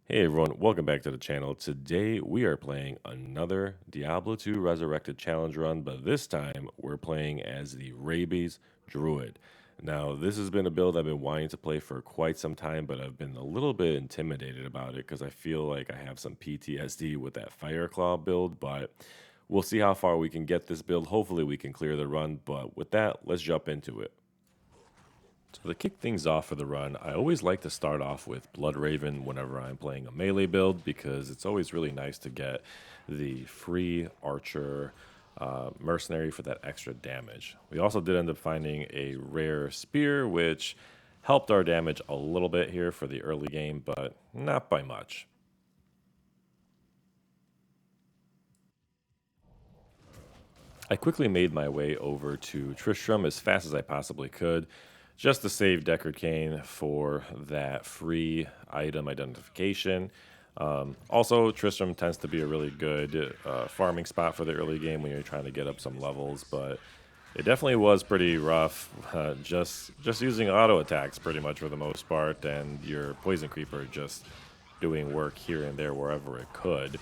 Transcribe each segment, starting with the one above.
Hey everyone, welcome back to the channel. Today we are playing another Diablo 2 Resurrected Challenge run, but this time we're playing as the Rabies Druid. Now, this has been a build I've been wanting to play for quite some time, but I've been a little bit intimidated about it because I feel like I have some PTSD with that Fireclaw build, but we'll see how far we can get this build. Hopefully we can clear the run, but with that, let's jump into it. So to kick things off for the run, I always like to start off with Blood Raven whenever I'm playing a melee build because it's always really nice to get the free archer mercenary for that extra damage. We also did end up finding a rare spear, which helped our damage a little bit here for the early game, but not by much. I quickly made my way over to Tristram as fast as I possibly could, just to save Deckard Cain for that free item identification. Also, Tristram tends to be a really good farming spot for the early game when you're trying to get up some levels, but it definitely was pretty rough. Just using auto attacks pretty much for the most part, and your poison creeper just doing work here and there wherever it could.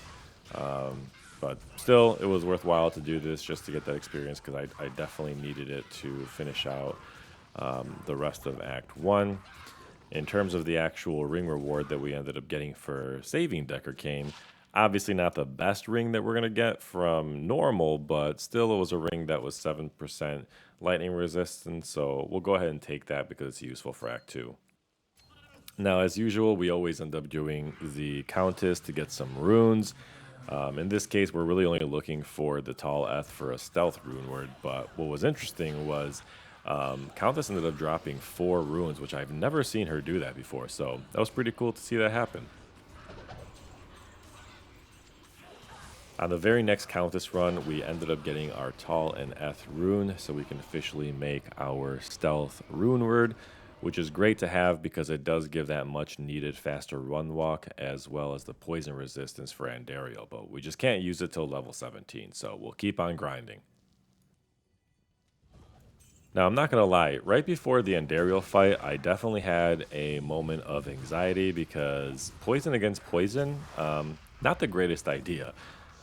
But still, it was worthwhile to do this just to get that experience because I definitely needed it to finish out the rest of Act 1. In terms of the actual ring reward that we ended up getting for saving Deckard Cain, obviously not the best ring that we're going to get from normal, but still it was a ring that was 7% lightning resistance, so we'll go ahead and take that because it's useful for Act 2. Now, as usual, we always end up doing the Countess to get some runes. In this case, we're really only looking for the Tall Eth for a stealth rune word, but what was interesting was Countess ended up dropping 4 runes, which I've never seen her do that before, so that was pretty cool to see that happen. On the very next Countess run, we ended up getting our Tall and Eth rune, so we can officially make our stealth rune word, which is great to have because it does give that much needed faster run walk as well as the poison resistance for Andariel, but we just can't use it till level 17, so we'll keep on grinding. Now, I'm not going to lie, right before the Andariel fight, I definitely had a moment of anxiety because poison against poison, not the greatest idea.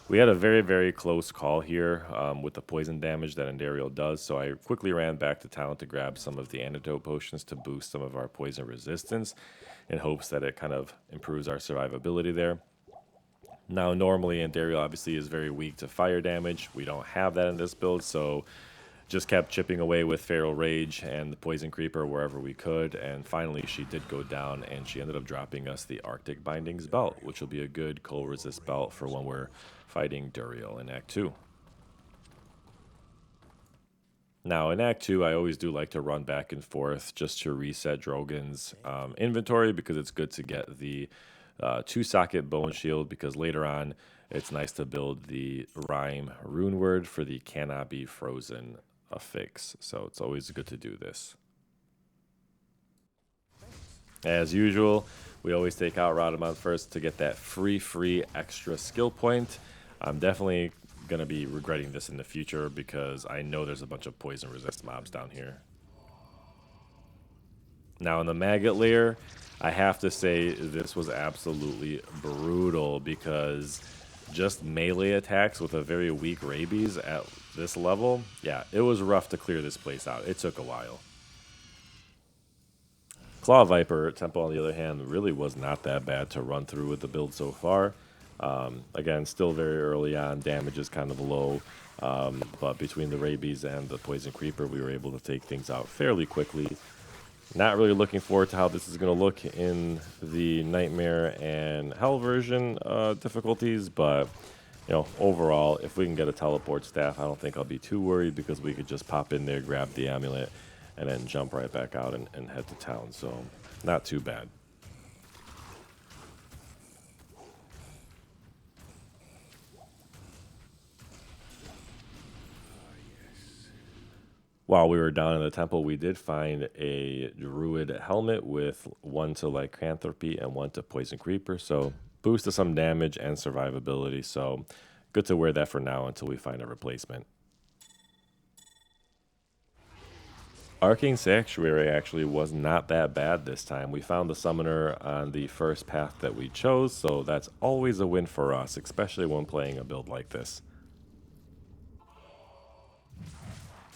We had a very, very close call here with the poison damage that Andariel does, so I quickly ran back to town to grab some of the antidote potions to boost some of our poison resistance in hopes that it kind of improves our survivability there. Now, normally Andariel obviously is very weak to fire damage. We don't have that in this build, so just kept chipping away with Feral Rage and the Poison Creeper wherever we could, and finally she did go down, and she ended up dropping us the Arctic Bindings belt, which will be a good cold resist belt for when we're fighting Duriel in Act 2. Now, in Act 2, I always do like to run back and forth just to reset Drogon's inventory because it's good to get the 2-socket bone shield because later on it's nice to build the rhyme rune word for the cannot be frozen affix. So it's always good to do this. As usual, we always take out Radamon first to get that free extra skill point. I'm definitely going to be regretting this in the future because I know there's a bunch of poison resist mobs down here. Now in the maggot layer, I have to say this was absolutely brutal because just melee attacks with a very weak rabies at this level, yeah, it was rough to clear this place out. It took a while. Claw Viper Temple, on the other hand, really was not that bad to run through with the build so far. Again, still very early on, damage is kind of low, but between the Rabies and the Poison Creeper, we were able to take things out fairly quickly. Not really looking forward to how this is going to look in the Nightmare and Hell version difficulties, but you know, overall, if we can get a teleport staff, I don't think I'll be too worried because we could just pop in there, grab the amulet, and then jump right back out and head to town. So, not too bad. While we were down in the temple, we did find a druid helmet with 1 to lycanthropy and 1 to poison creeper. So boosted some damage and survivability. So good to wear that for now until we find a replacement. Arcane Sanctuary actually was not that bad this time. We found the summoner on the first path that we chose, so that's always a win for us, especially when playing a build like this.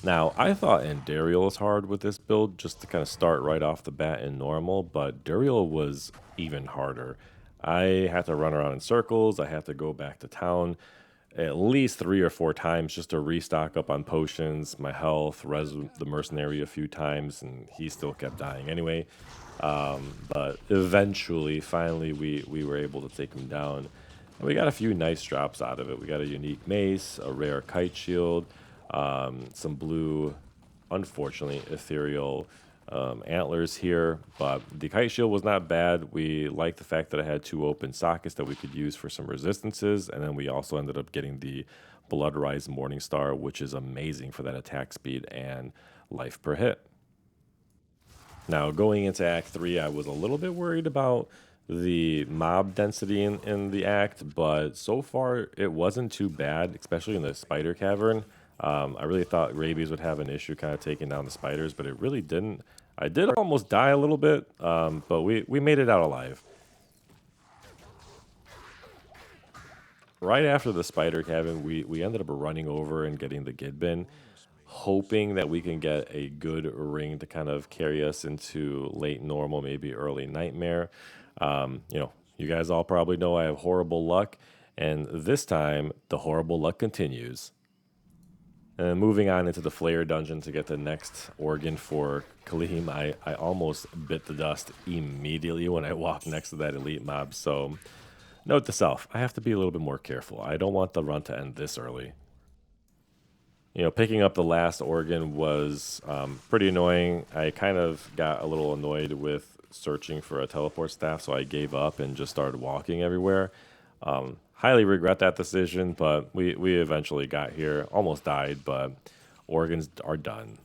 Now, I thought Andariel was hard with this build, just to kind of start right off the bat in normal, but Duriel was even harder. I had to run around in circles, I had to go back to town at least 3 or 4 times just to restock up on potions, my health, res the mercenary a few times, and he still kept dying anyway. But eventually, finally, we were able to take him down. And we got a few nice drops out of it. We got a unique mace, a rare kite shield, some blue, unfortunately, ethereal antlers here. But the kite shield was not bad. We liked the fact that it had 2 open sockets that we could use for some resistances. And then we also ended up getting the Blood Rise Morningstar, which is amazing for that attack speed and life per hit. Now, going into Act 3, I was a little bit worried about the mob density in the act, but so far it wasn't too bad, especially in the spider cavern. I really thought Rabies would have an issue kind of taking down the spiders, but it really didn't. I did almost die a little bit, but we made it out alive. Right after the spider cavern, we ended up running over and getting the Gidbin, hoping that we can get a good ring to kind of carry us into late normal, maybe early nightmare. You guys all probably know I have horrible luck, and this time the horrible luck continues. And moving on into the Flayer dungeon to get the next organ for Kaleem, I almost bit the dust immediately when I walked next to that elite mob. So, note to self, I have to be a little bit more careful. I don't want the run to end this early. Picking up the last organ was pretty annoying. I kind of got a little annoyed with searching for a teleport staff, so I gave up and just started walking everywhere. Highly regret that decision, but we eventually got here. Almost died, but organs are done.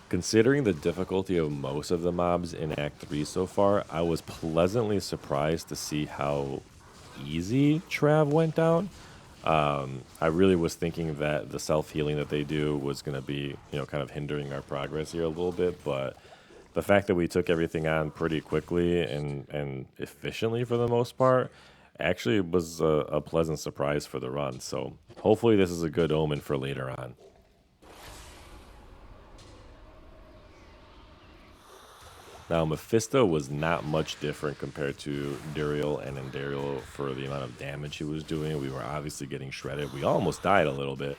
Considering the difficulty of most of the mobs in Act 3 so far, I was pleasantly surprised to see how easy Trav went down. I really was thinking that the self-healing that they do was going to be, kind of hindering our progress here a little bit, but the fact that we took everything on pretty quickly and efficiently for the most part actually was a pleasant surprise for the run. So hopefully this is a good omen for later on. Now, Mephisto was not much different compared to Duriel and Andariel for the amount of damage he was doing. We were obviously getting shredded. We almost died a little bit,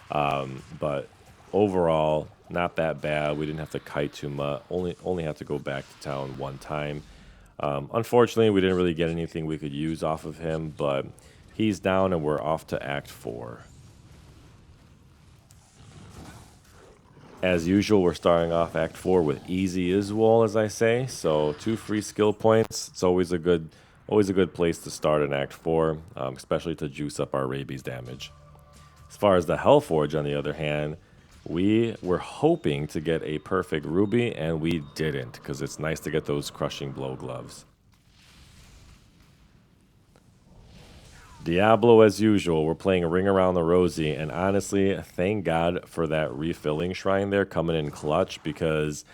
but overall, not that bad. We didn't have to kite too much. Only had to go back to town 1 time. Unfortunately, we didn't really get anything we could use off of him, but he's down and we're off to Act 4. As usual, we're starting off Act 4 with Easy Iswal, as I say. So 2 free skill points. It's always a good place to start in Act 4, especially to juice up our Rabies damage. As far as the Hellforge, on the other hand, we were hoping to get a perfect ruby, and we didn't, because it's nice to get those crushing blow gloves. Diablo, as usual, we're playing a Ring Around the Rosie, and honestly, thank God for that refilling shrine there coming in clutch, because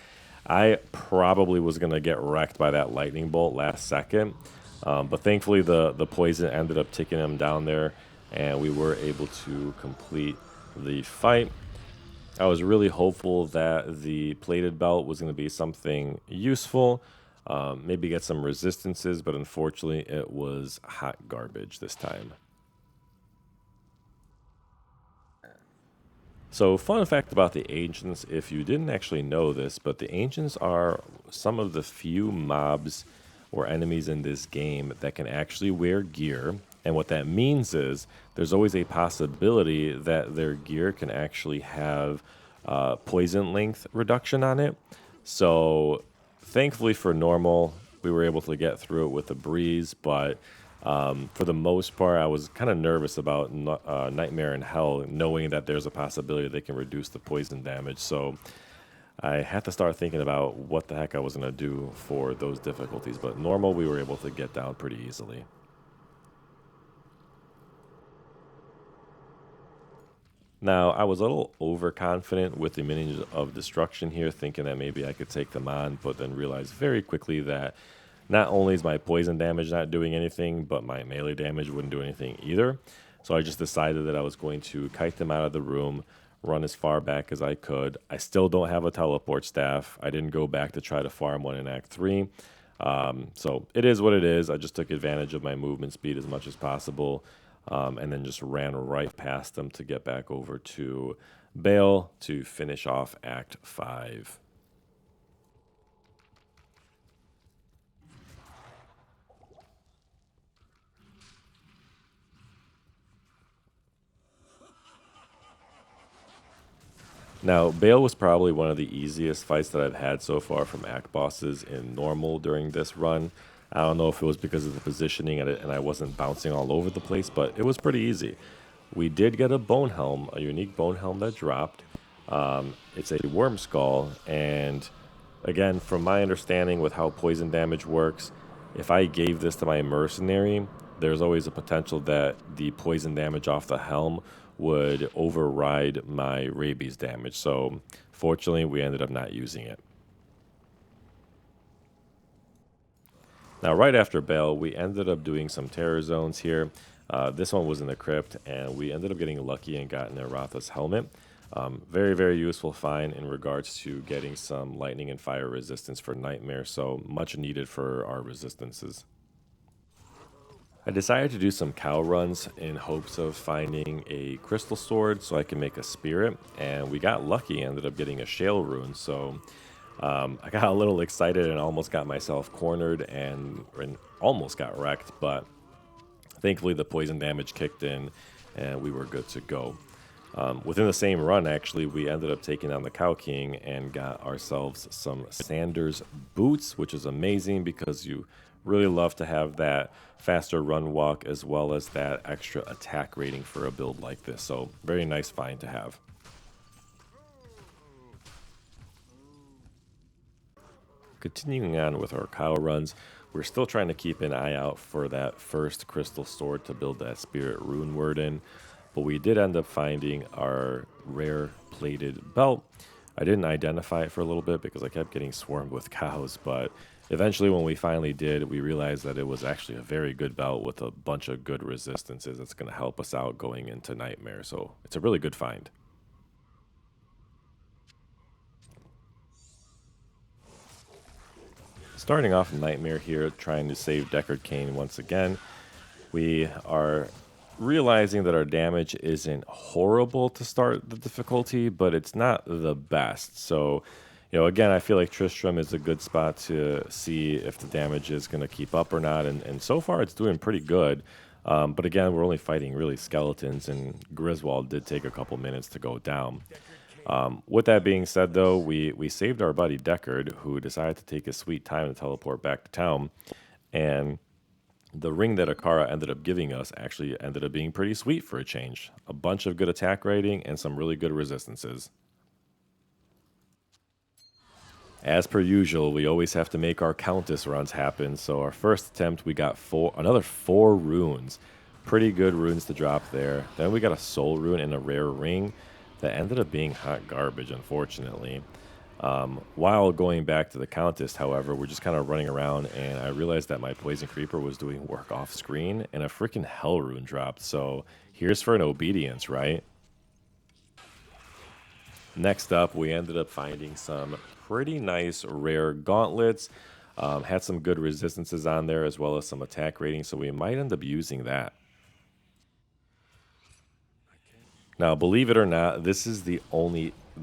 I probably was going to get wrecked by that lightning bolt last second. But thankfully, the poison ended up taking him down there, and we were able to complete the fight. I was really hopeful that the plated belt was going to be something useful, maybe get some resistances, but unfortunately it was hot garbage this time. So, fun fact about the Ancients, if you didn't actually know this, but the Ancients are some of the few mobs or enemies in this game that can actually wear gear. And what that means is there's always a possibility that their gear can actually have poison length reduction on it. So, thankfully for normal, we were able to get through it with a breeze, but for the most part, I was kind of nervous about Nightmare in Hell, knowing that there's a possibility they can reduce the poison damage. So I had to start thinking about what the heck I was going to do for those difficulties. But normal, we were able to get down pretty easily. Now, I was a little overconfident with the minions of destruction here, thinking that maybe I could take them on, but then realized very quickly that not only is my poison damage not doing anything, but my melee damage wouldn't do anything either. So I just decided that I was going to kite them out of the room, run as far back as I could. I still don't have a teleport staff. I didn't go back to try to farm one in Act 3. So it is what it is. I just took advantage of my movement speed as much as possible, and then just ran right past them to get back over to Bale to finish off Act 5. Now, Bale was probably one of the easiest fights that I've had so far from Act bosses in normal during this run. I don't know if it was because of the positioning and I wasn't bouncing all over the place, but it was pretty easy. We did get a bone helm, a unique bone helm that dropped. It's a worm skull, and again, from my understanding with how poison damage works, if I gave this to my mercenary, there's always a potential that the poison damage off the helm would override my rabies damage. So fortunately, we ended up not using it. Now, right after Bell, we ended up doing some terror zones here. This one was in the crypt, and we ended up getting lucky and got an Eratha's helmet. Very, very useful find in regards to getting some lightning and fire resistance for Nightmare, so much needed for our resistances. I decided to do some cow runs in hopes of finding a crystal sword so I can make a spirit, and we got lucky, ended up getting a shale rune, so I got a little excited and almost got myself cornered and almost got wrecked, but thankfully the poison damage kicked in and we were good to go. Within the same run, actually, we ended up taking on the Cow King and got ourselves some Sanders boots, which is amazing because you really love to have that faster run walk as well as that extra attack rating for a build like this. So very nice find to have. Continuing on with our cow runs, we're still trying to keep an eye out for that first crystal sword to build that spirit rune word in, but we did end up finding our rare plated belt. I didn't identify it for a little bit because I kept getting swarmed with cows, but eventually when we finally did, we realized that it was actually a very good belt with a bunch of good resistances that's going to help us out going into Nightmare, so it's a really good find. Starting off Nightmare here, trying to save Deckard Cain once again. We are realizing that our damage isn't horrible to start the difficulty, but it's not the best. So, again, I feel like Tristram is a good spot to see if the damage is going to keep up or not, and so far it's doing pretty good. But again, we're only fighting really skeletons, and Griswold did take a couple minutes to go down. With that being said, though, we saved our buddy Deckard, who decided to take his sweet time to teleport back to town, and the ring that Akara ended up giving us actually ended up being pretty sweet for a change. A bunch of good attack rating and some really good resistances. As per usual, we always have to make our Countess runs happen, so our first attempt we got another four runes. Pretty good runes to drop there. Then we got a soul rune and a rare ring that ended up being hot garbage, unfortunately. While going back to the Countess, however, we're just kind of running around, and I realized that my Poison Creeper was doing work off screen, and a freaking Hell rune dropped, so here's for an obedience, right? Next up, we ended up finding some pretty nice rare gauntlets. Had some good resistances on there as well as some attack ratings, so we might end up using that. Now, believe it or not, this is the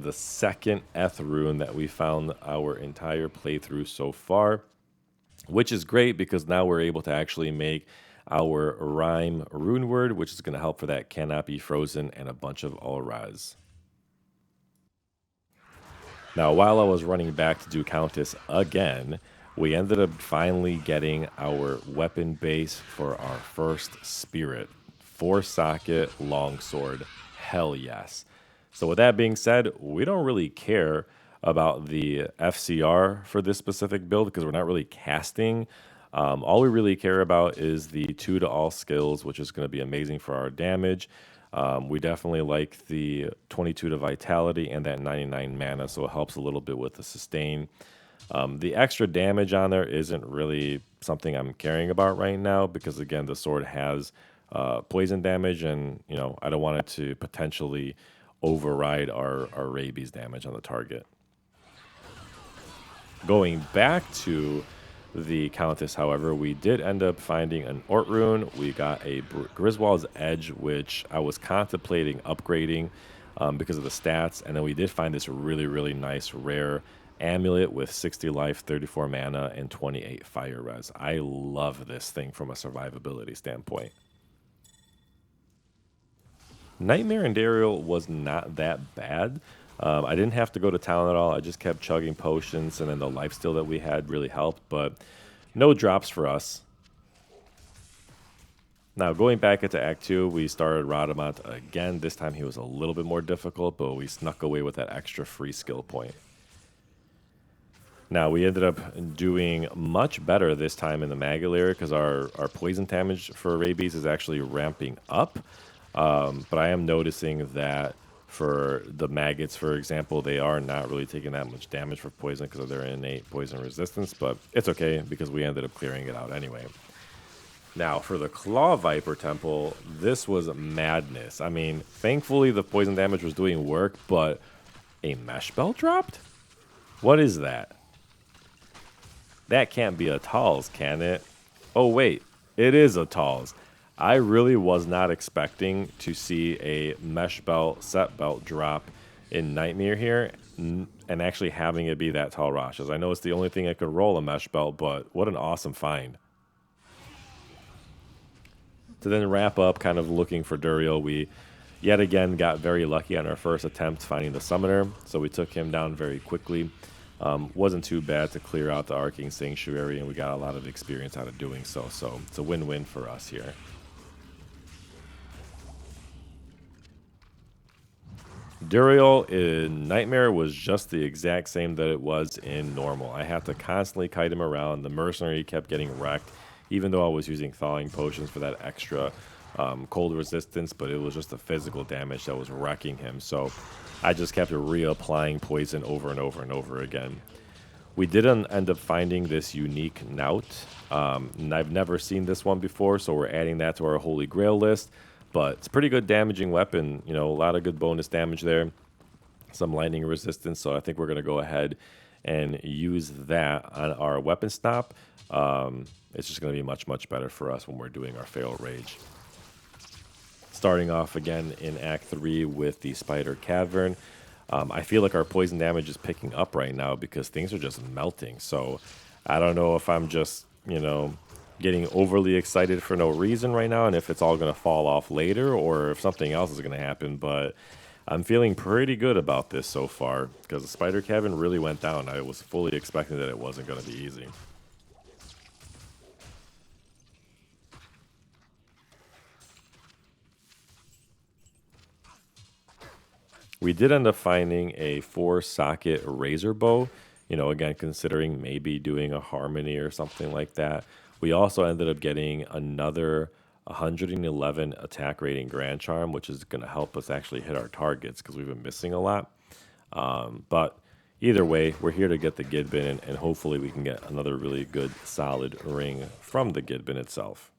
second Eth rune that we found our entire playthrough so far, which is great because now we're able to actually make our rhyme rune word, which is going to help for that cannot be frozen and a bunch of auras. Now, while I was running back to do Countess again, we ended up finally getting our weapon base for our first spirit. 4-socket longsword. Hell yes. So with that being said, we don't really care about the FCR for this specific build because we're not really casting. All we really care about is the 2 to all skills, which is going to be amazing for our damage. We definitely like the 22 to vitality and that 99 mana, so it helps a little bit with the sustain. The extra damage on there isn't really something I'm caring about right now because, again, the sword has poison damage, and I don't want it to potentially override our rabies damage on the target. Going back to the Countess, however, we did end up finding an Ort rune. We got a Griswold's Edge, which I was contemplating upgrading because of the stats. And then we did find this really, really nice rare amulet with 60 life, 34 mana, and 28 fire res. I love this thing from a survivability standpoint. Nightmare and Dariel was not that bad. I didn't have to go to town at all. I just kept chugging potions, and then the lifesteal that we had really helped, but no drops for us. Now, going back into Act 2, we started Radamant again. This time he was a little bit more difficult, but we snuck away with that extra free skill point. Now, we ended up doing much better this time in the Magalier because our poison damage for rabies is actually ramping up. But I am noticing that for the maggots, for example, they are not really taking that much damage for poison because of their innate poison resistance, but it's okay because we ended up clearing it out anyway. Now, for the Claw Viper Temple, this was madness. I mean, thankfully the poison damage was doing work, but a mesh belt dropped? What is that? That can't be a Tal's, can it? Oh, wait, it is a Tal's. I really was not expecting to see a mesh belt, set belt drop in Nightmare here, and actually having it be that Tal Rashes. I know it's the only thing that could roll a mesh belt, but what an awesome find. To then wrap up, kind of looking for Duriel, we yet again got very lucky on our first attempt finding the Summoner, so we took him down very quickly. Wasn't too bad to clear out the Arcane Sanctuary, and we got a lot of experience out of doing so, so it's a win-win for us here. Duriel in Nightmare was just the exact same that it was in Normal. I had to constantly kite him around. The Mercenary kept getting wrecked, even though I was using Thawing Potions for that extra cold resistance, but it was just the physical damage that was wrecking him. So I just kept reapplying poison over and over and over again. We did end up finding this unique Knout, and I've never seen this one before, so we're adding that to our Holy Grail list. But it's a pretty good damaging weapon, a lot of good bonus damage there, some lightning resistance, so I think we're going to go ahead and use that on our weapon stop. It's just going to be much, much better for us when we're doing our Feral Rage. Starting off again in Act 3 with the Spider Cavern. I feel like our poison damage is picking up right now because things are just melting, so I don't know if I'm just, getting overly excited for no reason right now, and if it's all going to fall off later or if something else is going to happen, but I'm feeling pretty good about this so far because the Spider Cavern really went down. I was fully expecting that it wasn't going to be easy. We did end up finding a 4-socket razor bow, again, considering maybe doing a harmony or something like that. We also ended up getting another 111 attack rating Grand Charm, which is going to help us actually hit our targets because we've been missing a lot. But either way, we're here to get the Gidbin, and hopefully we can get another really good, solid ring from the Gidbin itself.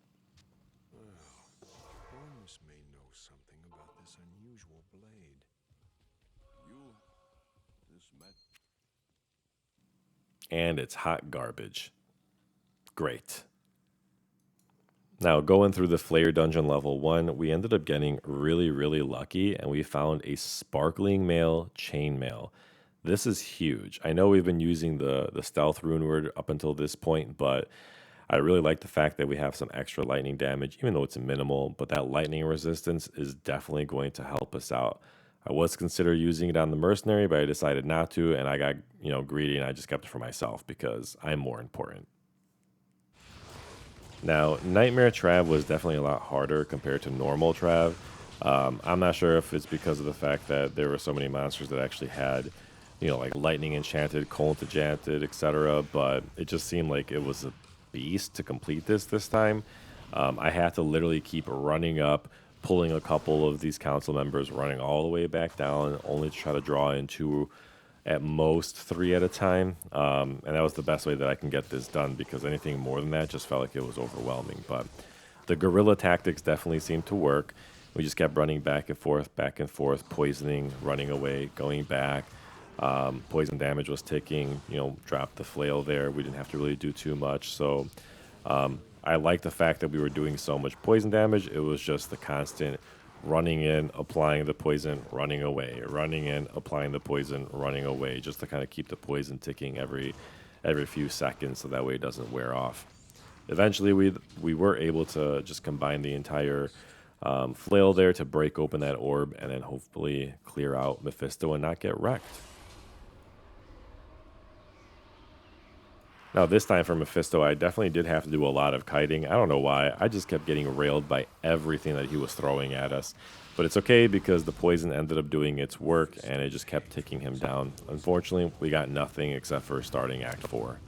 Holmes may know something about this unusual blade. And it's hot garbage. Great. Now, going through the Flare Dungeon level 1, we ended up getting really, really lucky, and we found a Sparkling Mail Chainmail. This is huge. I know we've been using the Stealth Rune Word up until this point, but I really like the fact that we have some extra lightning damage, even though it's minimal, but that lightning resistance is definitely going to help us out. I was considering using it on the Mercenary, but I decided not to, and I got greedy, and I just kept it for myself because I'm more important. Now, Nightmare Trav was definitely a lot harder compared to normal Trav. I'm not sure if it's because of the fact that there were so many monsters that actually had, like Lightning Enchanted, Cold Enchanted, etc. But it just seemed like it was a beast to complete this time. I had to literally keep running up, pulling a couple of these council members, running all the way back down, only to try to draw in 2, at most 3 at a time. And that was the best way that I can get this done, because anything more than that just felt like it was overwhelming. But the guerrilla tactics definitely seemed to work. We just kept running back and forth, poisoning, running away, going back. Poison damage was ticking, dropped the flail there. We didn't have to really do too much. So I like the fact that we were doing so much poison damage. It was just the constant running in, applying the poison, running away, running in, applying the poison, running away, just to kind of keep the poison ticking every few seconds, so that way it doesn't wear off. Eventually, we were able to just combine the entire flail there to break open that orb, and then hopefully clear out Mephisto and not get wrecked. Now, this time for Mephisto, I definitely did have to do a lot of kiting. I don't know why. I just kept getting railed by everything that he was throwing at us. But it's okay, because the poison ended up doing its work, and it just kept ticking him down. Unfortunately, we got nothing except for starting Act 4.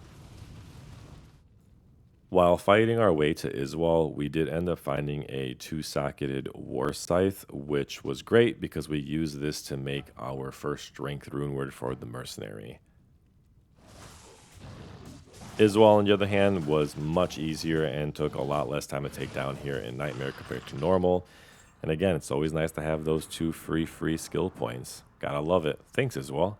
While fighting our way to Iswal, we did end up finding a 2-socketed War Scythe, which was great because we used this to make our first Strength rune word for the Mercenary. Iswal, on the other hand, was much easier and took a lot less time to take down here in Nightmare compared to normal. And again, it's always nice to have those 2 free skill points. Gotta love it. Thanks, Iswal.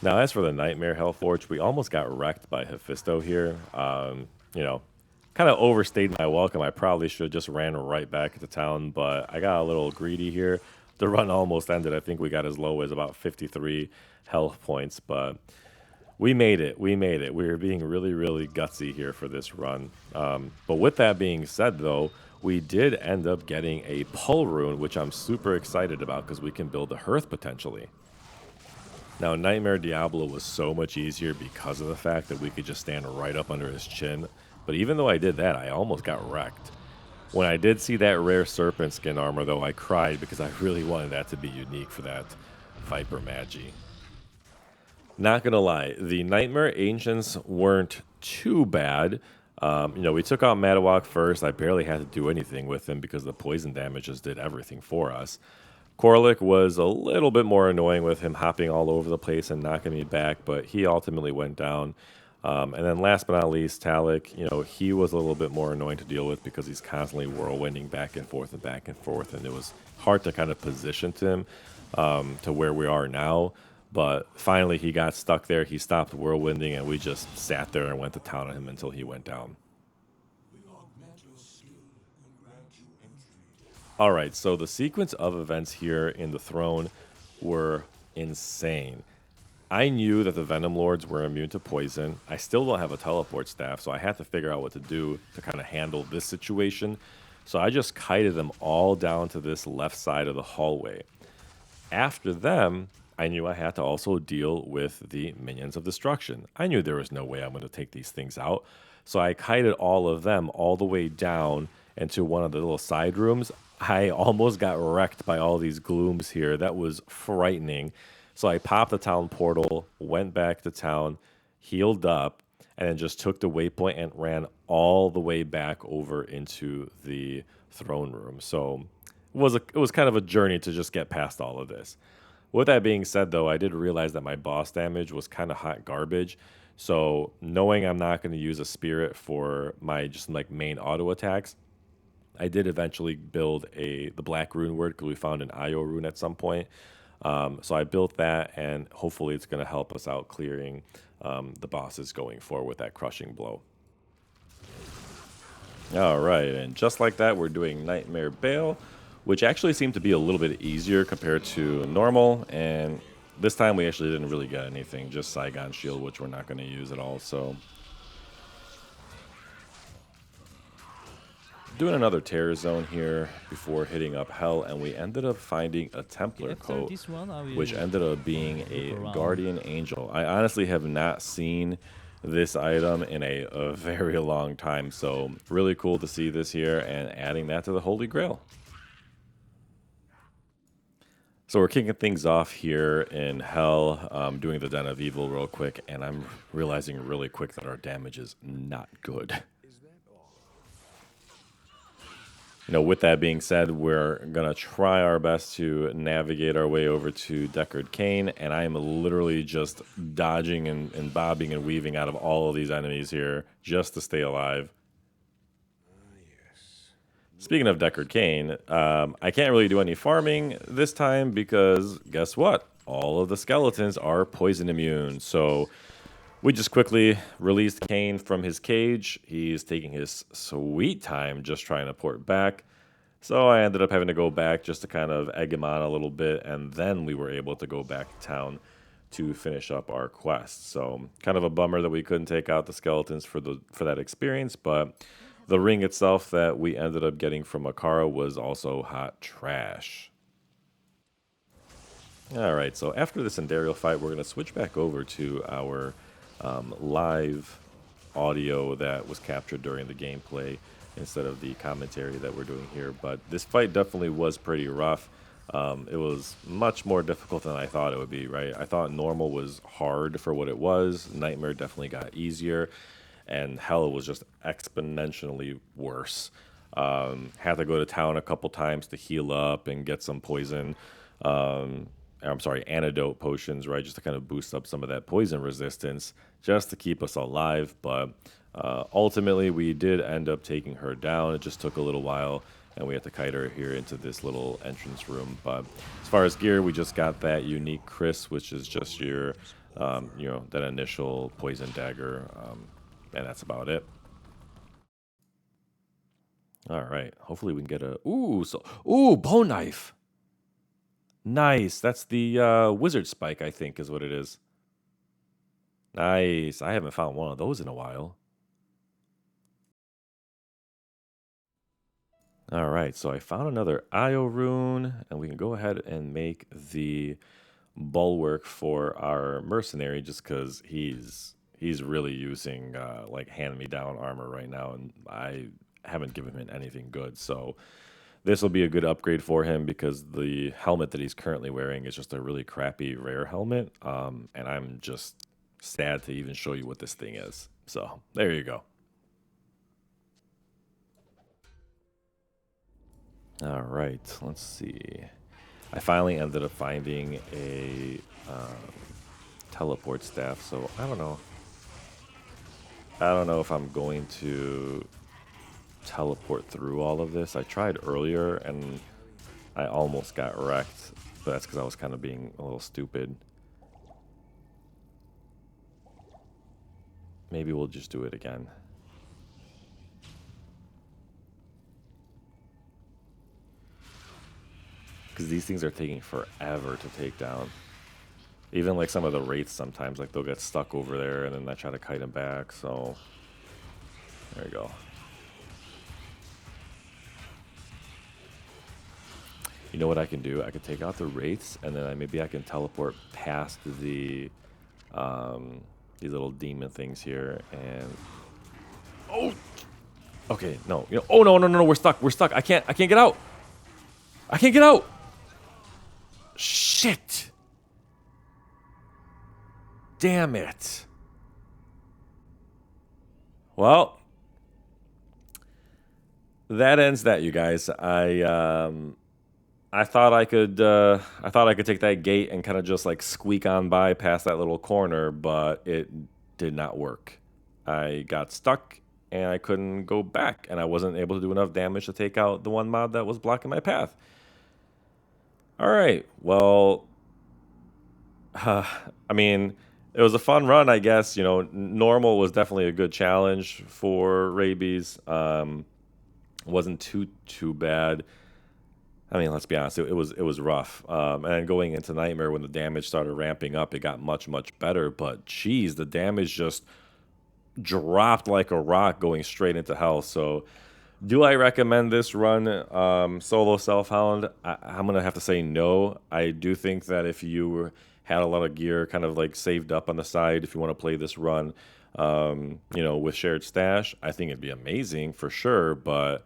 Now, as for the Nightmare Hellforge, we almost got wrecked by Hephaestus here. Kind of overstayed my welcome. I probably should have just ran right back to town, but I got a little greedy here. The run almost ended. I think we got as low as about 53 health points, but we made it. We were being really gutsy here for this run. But with that being said, though, we did end up getting a Pull rune, which I'm super excited about because we can build a Hearth potentially. Now, Nightmare Diablo was so much easier because of the fact that we could just stand right up under his chin. But even though I did that, I almost got wrecked. When I did see that rare Serpent Skin armor, though, I cried because I really wanted that to be unique for that Viper Magi. Not gonna lie, the Nightmare Ancients weren't too bad. We took out Matawak first. I barely had to do anything with him because the poison damage just did everything for us. Korlik was a little bit more annoying with him hopping all over the place and knocking me back, but he ultimately went down. And then last but not least, Talik, he was a little bit more annoying to deal with because he's constantly whirlwinding back and forth, and it was hard to kind of position him to where we are now. But finally, he got stuck there. He stopped whirlwinding, and we just sat there and went to town on him until he went down. All right, so the sequence of events here in the throne were insane. I knew that the Venom Lords were immune to poison. I still don't have a teleport staff, so I had to figure out what to do to kind of handle this situation. So I just kited them all down to this left side of the hallway. After them, I knew I had to also deal with the Minions of Destruction. I knew there was no way I'm going to take these things out. So I kited all of them all the way down into one of the little side rooms. I almost got wrecked by all these glooms here. That was frightening. So I popped the town portal, went back to town, healed up, and then just took the waypoint and ran all the way back over into the throne room. So it was kind of a journey to just get past all of this. With that being said, though, I did realize that my boss damage was kind of hot garbage. So knowing I'm not going to use a spirit for my just main auto attacks, I did eventually build the black rune word because we found an IO rune at some point. So I built that, and hopefully it's going to help us out clearing the bosses going forward with that crushing blow. All right, and just like that, we're doing Nightmare Bale, which actually seemed to be a little bit easier compared to normal. And this time we actually didn't really get anything, just Saigon Shield, which we're not going to use at all. So doing another terror zone here before hitting up Hell, and we ended up finding a Templar coat, which ended up being a Guardian Angel. I honestly have not seen this item in a very long time, so really cool to see this here and adding that to the Holy Grail. So we're kicking things off here in Hell, doing the Den of Evil real quick, and I'm realizing really quick that our damage is not good. with that being said, we're gonna try our best to navigate our way over to Deckard Cain, and I am literally just dodging and bobbing and weaving out of all of these enemies here just to stay alive. Speaking of Deckard Cain, I can't really do any farming this time because guess what? All of the skeletons are poison immune. So we just quickly released Cain from his cage. He's taking his sweet time just trying to port back. So I ended up having to go back just to kind of egg him on a little bit, and then we were able to go back to town to finish up our quest. So kind of a bummer that we couldn't take out the skeletons for that experience, but the ring itself that we ended up getting from Akara was also hot trash. All right, so after this Endariel fight, we're going to switch back over to our live audio that was captured during the gameplay instead of the commentary that we're doing here. But this fight definitely was pretty rough. It was much more difficult than I thought it would be, right? I thought normal was hard for what it was. Nightmare definitely got easier. And hell was just exponentially worse. Had to go to town a couple times to heal up and get some poison. Antidote potions, right? Just to kind of boost up some of that poison resistance, just to keep us alive. But ultimately, we did end up taking her down. It just took a little while, and we had to kite her here into this little entrance room. But as far as gear, we just got that unique Chris, which is just your, that initial poison dagger, and that's about it. All right. Hopefully, we can get a bone knife. Nice. That's the wizard spike, I think, is what it is. Nice. I haven't found one of those in a while. All right, so I found another Io rune, and we can go ahead and make the bulwark for our mercenary, just because he's really using like hand-me-down armor right now, and I haven't given him anything good. So this will be a good upgrade for him because the helmet that he's currently wearing is just a really crappy rare helmet, and I'm just sad to even show you what this thing is. So there you go. All right, let's see. I finally ended up finding a teleport staff, so I don't know. I don't know if I'm going to teleport through all of this. I tried earlier and I almost got wrecked, but that's because I was kind of being a little stupid. Maybe we'll just do it again. Because these things are taking forever to take down. Even like some of the wraiths sometimes, like they'll get stuck over there and then I try to kite them back, so there you go. You know what I can do? I could take out the wraiths and then maybe I can teleport past the these little demon things here and okay, no, oh no, we're stuck. I can't get out. I can't get out. Shit. Damn it. Well, that ends that, you guys. I thought I could take that gate and kind of just like squeak on by past that little corner, but it did not work. I got stuck and I couldn't go back, and I wasn't able to do enough damage to take out the one mob that was blocking my path. All right, well, I mean, it was a fun run, I guess. Normal was definitely a good challenge for Rabies. Wasn't too bad. I mean, let's be honest, it was rough. And going into Nightmare, when the damage started ramping up, it got much better. But geez, the damage just dropped like a rock going straight into hell. So do I recommend this run solo Self-Hound? I'm going to have to say no. I do think that if you had a lot of gear kind of like saved up on the side, if you want to play this run, with shared stash, I think it'd be amazing for sure. But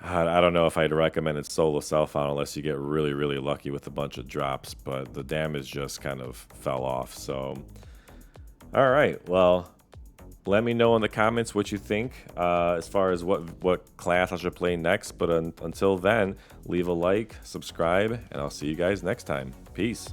I don't know if I'd recommend it solo Self-Found unless you get really lucky with a bunch of drops. But the damage just kind of fell off. So, all right, well, Let me know in the comments what you think as far as what class I should play next. But until then, leave a like, subscribe, and I'll see you guys next time. Peace.